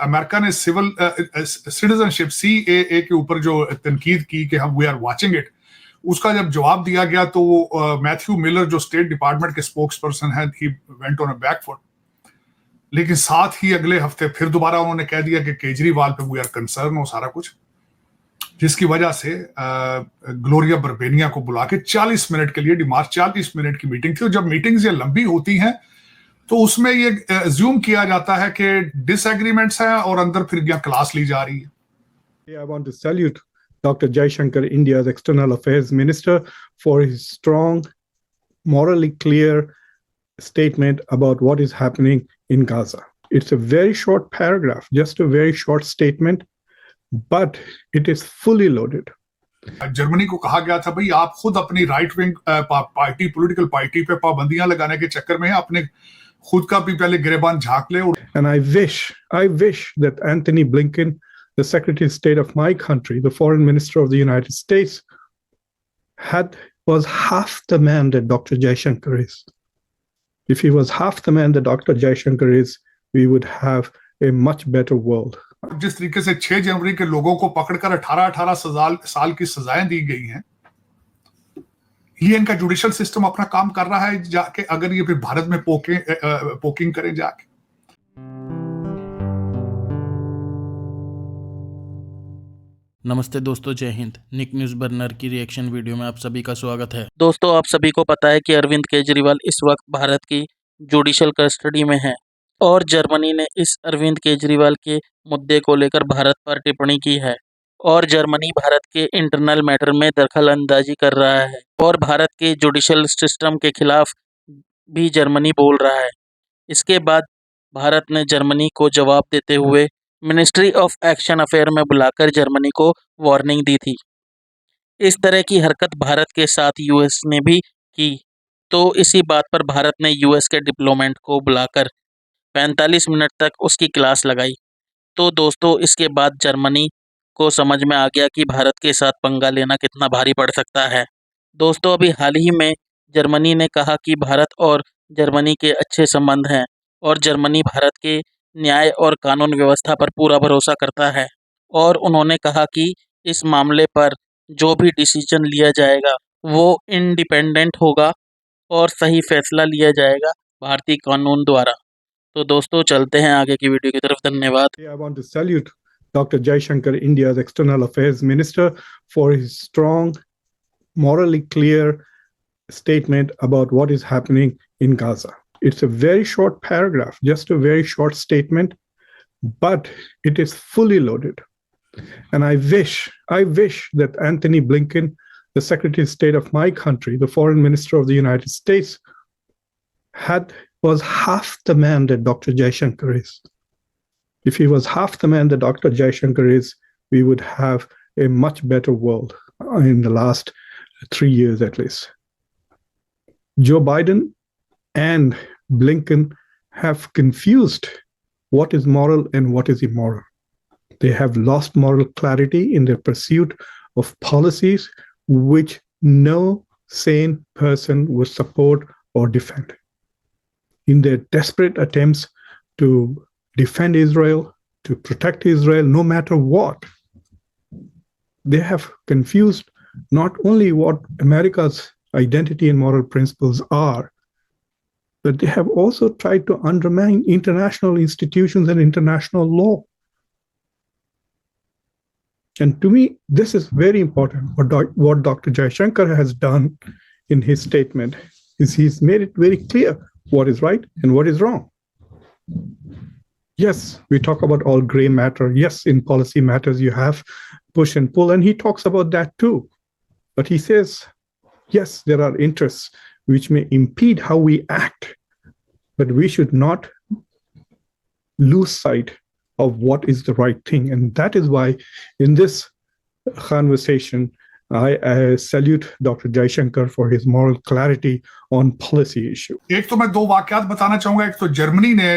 America ने civil citizenship CAA के ऊपर जो तनकीद की कि हम वी आर वाचिंग इट, उसका जब जवाब दिया गया तो वो मैथ्यू मिलर जो स्टेट डिपार्टमेंट के स्पोक्स पर्सन है, he went on a back foot. लेकिन साथ ही अगले हफ्ते फिर दोबारा उन्होंने कह दिया कि केजरीवाल पे वी आर कंसर्न हो सारा कुछ, जिसकी वजह से ग्लोरिया बर्बेनिया को बुला के 40 मिनट के लिए डिमार्च 40 मिनट की मीटिंग थी। और जब मीटिंग्स ये लंबी होती हैं तो उसमें ये अज्यूम किया जाता है कि डिसएग्रीमेंट्स हैं और अंदर फिर यहाँ क्लास ली जा रही है। I want to salute Dr. Jaishankar, India's External Affairs Minister, for his strong, morally clear statement about what is happening in Gaza. It's a very short paragraph, just a very short statement, but it is fully loaded. Germany को कहा गया था भाई आप खुद अपनी right wing party, political party पे पाबंदियां लगाने के चक्कर में अपने खुद का भी पहले गिरेबान झांक ले। And I wish that Anthony Blinken, the Secretary of State of my country, the Foreign Minister of the United States, was half the man that Dr. Jaishankar is. If he was half the man that Dr. Jaishankar is, we would have a much better world. जिस तरीके से 6 जनवरी के लोगों को पकड़कर 18-18 साल की सजाएं दी गई हैं, ये इनका जुडिशियल सिस्टम अपना काम कर रहा है जाके, अगर ये फिर भारत में पोकिंग करें जाके। नमस्ते दोस्तों, जय हिंद। निक न्यूज़ बर्नर की रिएक्शन वीडियो में आप सभी का स्वागत है। दोस्तों, आप सभी को पता है कि अरविंद केजरीवाल इस वक्त भारत की जुडिशियल कस्टडी में हैं और जर्मनी ने इस अरविंद केजरीवाल के मुद्दे को लेकर भारत पर टिप्पणी की है और जर्मनी भारत के इंटरनल मैटर में दखल-अंदाजी कर रहा है और भारत के जुडिशियल सिस्टम के खिलाफ भी जर्मनी बोल रहा है। इसके बाद भारत ने जर्मनी को जवाब देते हुए मिनिस्ट्री ऑफ एक्शन अफेयर में बुलाकर जर्मनी को वार्निंग दी थी। इस तरह की हरकत भारत के साथ यूएस ने भी की, तो इसी बात पर भारत ने यूएस के डिप्लोमेट को बुलाकर 45 मिनट तक उसकी क्लास लगाई। तो दोस्तों, इसके बाद जर्मनी को समझ में आ गया कि भारत के साथ पंगा लेना कितना भारी पड़ सकता है। दोस्तों, अभी हाल ही में जर्मनी ने कहा कि भारत और जर्मनी के अच्छे संबंध हैं और जर्मनी भारत के न्याय और कानून व्यवस्था पर पूरा भरोसा करता है और उन्होंने कहा कि इस मामले पर जो भी डिसीजन लिया जाएगा वो इंडिपेंडेंट होगा और सही फैसला लिया जाएगा भारतीय कानून द्वारा। तो दोस्तों, चलते हैं आगे की वीडियो की तरफ। धन्यवाद। I want to salute Dr. Jaishankar, India's External Affairs Minister, for his strong, morally clear statement about what is happening in Gaza. It's a very short paragraph, just a very short statement, but it is fully loaded. And I wish that Anthony Blinken, the Secretary of State of my country, the Foreign Minister of the United States, was half the man that Dr. Jaishankar is. If he was half the man that Dr. Jaishankar is, we would have a much better world in the last 3 years at least. Joe Biden and Blinken have confused what is moral and what is immoral. They have lost moral clarity in their pursuit of policies which no sane person would support or defend. In their desperate attempts to defend Israel, to protect Israel, no matter what, they have confused not only what America's identity and moral principles are, but they have also tried to undermine international institutions and international law. And to me, this is very important. What Dr. Jaishankar has done in his statement is he's made it very clear what is right and what is wrong. Yes, we talk about all gray matter. Yes, in policy matters, you have push and pull, and he talks about that too. But he says, yes, there are interests which may impede how we act, but we should not lose sight of what is the right thing. And that is why in this conversation, I salute Dr. Jaishankar for his moral clarity on policy issue. एक तो मैं 2 वाकयात बताना चाहूंगा। एक तो Germany ने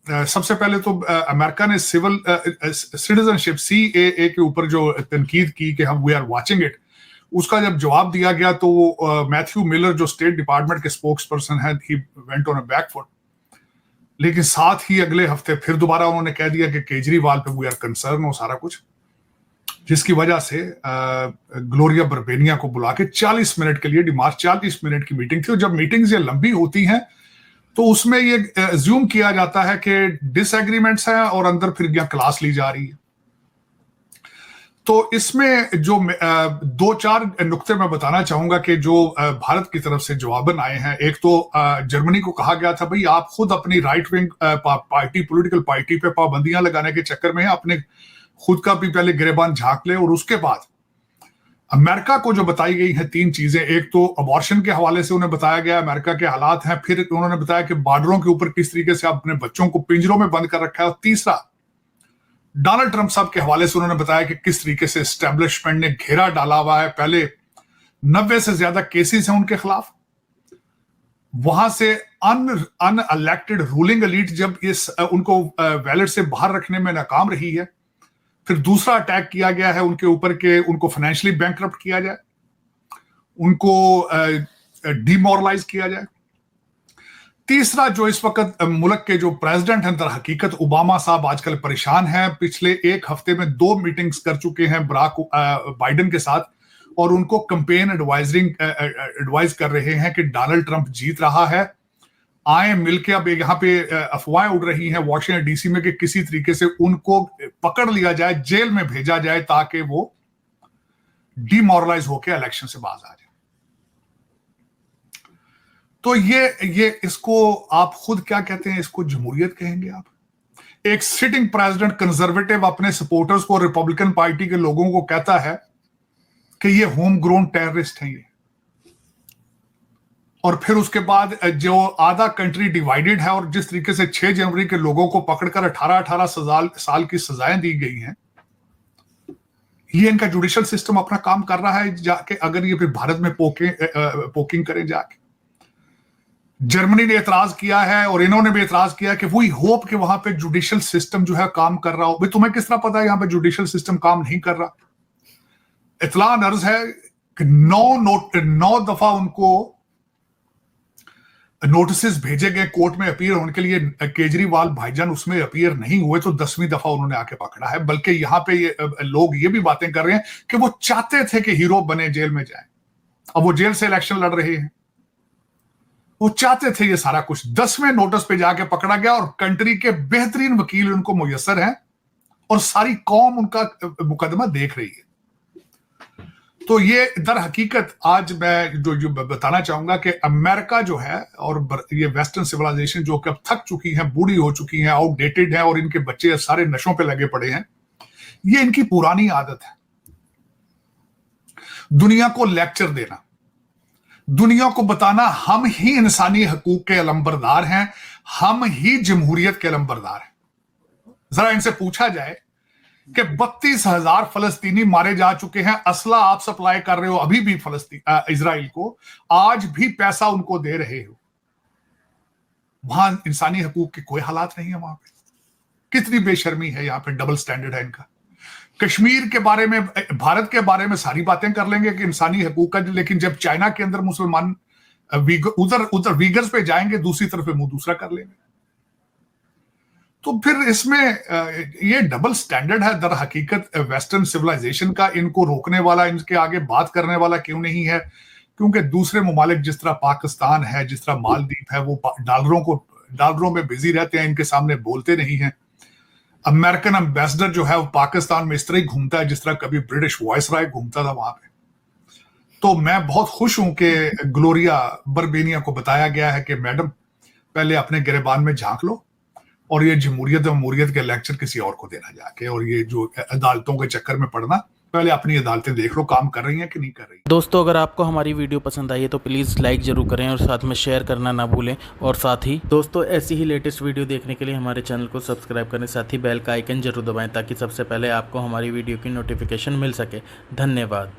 सबसे पहले तो अमेरिका ने सिविल सिटीजनशिप CAA के ऊपर जो तनकीद की कि हम वी आर वाचिंग इट, उसका जब जवाब दिया गया तो वो मैथ्यू मिलर जो स्टेट डिपार्टमेंट के स्पोक्स पर्सन है, he went on a back foot. लेकिन साथ ही अगले हफ्ते फिर दोबारा उन्होंने कह दिया कि केजरीवाल पे वी आर कंसर्न हो सारा कुछ, जिसकी वजह से ग्लोरिया बर्बेनिया को बुला के 40 मिनट के लिए डिमार्च 40 मिनट की मीटिंग थी। और जब मीटिंग्स ये लंबी होती हैं तो उसमें ये अज्यूम किया जाता है कि डिसएग्रीमेंट्स हैं और अंदर फिर यहाँ क्लास ली जा रही है। तो इसमें जो 2-4 नुक्ते मैं बताना चाहूंगा कि जो भारत की तरफ से जवाबन आए हैं। एक तो जर्मनी को कहा गया था भाई आप खुद अपनी right wing party, political party पे पाबंदियां लगाने के चक्कर में अपने खुद का भी पहले गिरेबान झांक ले। और उसके बाद अमेरिका को जो बताई गई हैं 3 चीजें, एक तो अबॉर्शन के हवाले से उन्हें बताया गया अमेरिका के हालात हैं, फिर उन्होंने बताया कि बॉर्डरों के ऊपर किस तरीके से अपने बच्चों को पिंजरों में बंद कर रखा है, और तीसरा डोनाल्ड ट्रंप साहब के हवाले से उन्होंने बताया कि किस तरीके से एस्टेब्लिशमेंट ने घेरा डाला हुआ है। पहले 90 से ज्यादा केसेस हैं उनके खिलाफ, वहां से अनइलेक्टेड रूलिंग एलीट जब इस उनको वैलेट से बाहर रखने में नाकाम रही है, फिर दूसरा अटैक किया गया है उनके ऊपर के उनको फाइनेंशियली बैंकरप्ट किया जाए, उनको डिमोरलाइज किया जाए। तीसरा जो इस वक्त मुल्क के जो प्रेसिडेंट हैं, दर हकीकत ओबामा साहब आजकल परेशान हैं। पिछले 1 हफ्ते में 2 मीटिंग्स कर चुके हैं बराक बाइडेन के साथ, और उनको कैंपेन एडवाइज कर रहे हैं कि डोनाल्ड ट्रंप जीत रहा है, आए मिलके। अब यहाँ पे अफवाहें उड़ रही हैं वॉशिंगटन डीसी में कि किसी तरीके से उनको पकड़ लिया जाए, जेल में भेजा जाए, ताकि वो डिमोरलाइज होकर इलेक्शन से बाज आ जाए। तो ये इसको आप खुद क्या कहते हैं, इसको जमहूरियत कहेंगे आप? एक सिटिंग प्रेसिडेंट कंजर्वेटिव अपने सपोर्टर्स को, रिपब्लिकन पार्टी के लोगों को कहता है कि ये होम ग्रोन टेररिस्ट हैं ये, और फिर उसके बाद जो आधा कंट्री डिवाइडेड है और जिस तरीके से 6 जनवरी के लोगों को पकड़कर 18-18 साल की सजाएं दी गई हैं, ये इनका जुडिशियल सिस्टम अपना काम कर रहा है जाके। अगर ये फिर भारत में पोकिंग करें जाके, जर्मनी ने एतराज किया है और इन्होंने भी एतराज किया कि वी होप कि वहां पे जुडिशियल सिस्टम जो है काम कर रहा हो। भाई तुम्हें किस तरह पता है यहां पे जुडिशियल सिस्टम काम नहीं कर रहा? इतला अर्ज है कि 9 दफा उनको नोटिस भेजे गए कोर्ट में अपीयर होने के लिए। केजरीवाल भाईजान उसमें अपीयर नहीं हुए तो 10वीं दफा उन्होंने आके पकड़ा है। बल्कि यहां पे लोग ये भी बातें कर रहे हैं कि वो चाहते थे कि हीरो बने, जेल में जाए, अब वो जेल से इलेक्शन लड़ रहे हैं। वो चाहते थे ये सारा कुछ, 10वें नोटिस पे जाके पकड़ा गया, और कंट्री के बेहतरीन वकील उनको मुयस्सर हैं और सारी कौम उनका मुकदमा देख रही है। तो ये दर हकीकत आज मैं जो बताना चाहूंगा कि अमेरिका जो है और ये वेस्टर्न सिविलाइजेशन जो कि अब थक चुकी है, बूढ़ी हो चुकी है, आउटडेटेड है, और इनके बच्चे सारे नशों पे लगे पड़े हैं, ये इनकी पुरानी आदत है दुनिया को लेक्चर देना, दुनिया को बताना हम ही इंसानी हकूक के अलंबरदार हैं, हम ही जमहूरियत के अलंबरदार हैं। जरा इनसे पूछा जाए कि 32,000 फलस्तीनी मारे जा चुके हैं, असला आप सप्लाई कर रहे हो अभी भी इजराइल को, आज भी पैसा उनको दे रहे हो, वहां इंसानी हकूक के कोई हालात नहीं है वहां पे। कितनी बेशर्मी है, यहां पे डबल स्टैंडर्ड है इनका। कश्मीर के बारे में, भारत के बारे में सारी बातें कर लेंगे कि इंसानी हकूक का, लेकिन जब चाइना के अंदर मुसलमान उधर वीगर्स पे जाएंगे, दूसरी तरफ मुंह दूसरा कर लेंगे। तो फिर इसमें ये डबल स्टैंडर्ड है दर हकीकत वेस्टर्न सिविलाइजेशन का। इनको रोकने वाला, इनके आगे बात करने वाला क्यों नहीं है? क्योंकि दूसरे ममालिक जिस तरह पाकिस्तान है, जिस तरह मालदीव है, वो डॉलरों में बिजी रहते हैं, इनके सामने बोलते नहीं है। अमेरिकन एम्बेसडर जो है वो पाकिस्तान में इस तरह ही घूमता है जिस तरह कभी ब्रिटिश वायसराय घूमता था वहां पे। तो मैं बहुत खुश हूं कि ग्लोरिया बर्बेनिया को बताया गया है कि मैडम पहले अपने गिरेबान में झांक लो, और ये जमहूरियत और ममूरियत के लेक्चर किसी और को देना जाके, और ये जो अदालतों के चक्कर में पड़ना, पहले अपनी अदालतें देख लो काम कर रही हैं कि नहीं कर रही। दोस्तों अगर आपको हमारी वीडियो पसंद आई है तो प्लीज़ लाइक ज़रूर करें और साथ में शेयर करना ना भूलें। और साथ ही दोस्तों ऐसी ही लेटेस्ट वीडियो देखने के लिए हमारे चैनल को सब्सक्राइब करें, साथ ही बेल का आइकन जरूर दबाएं ताकि सबसे पहले आपको हमारी वीडियो की नोटिफिकेशन मिल सके। धन्यवाद।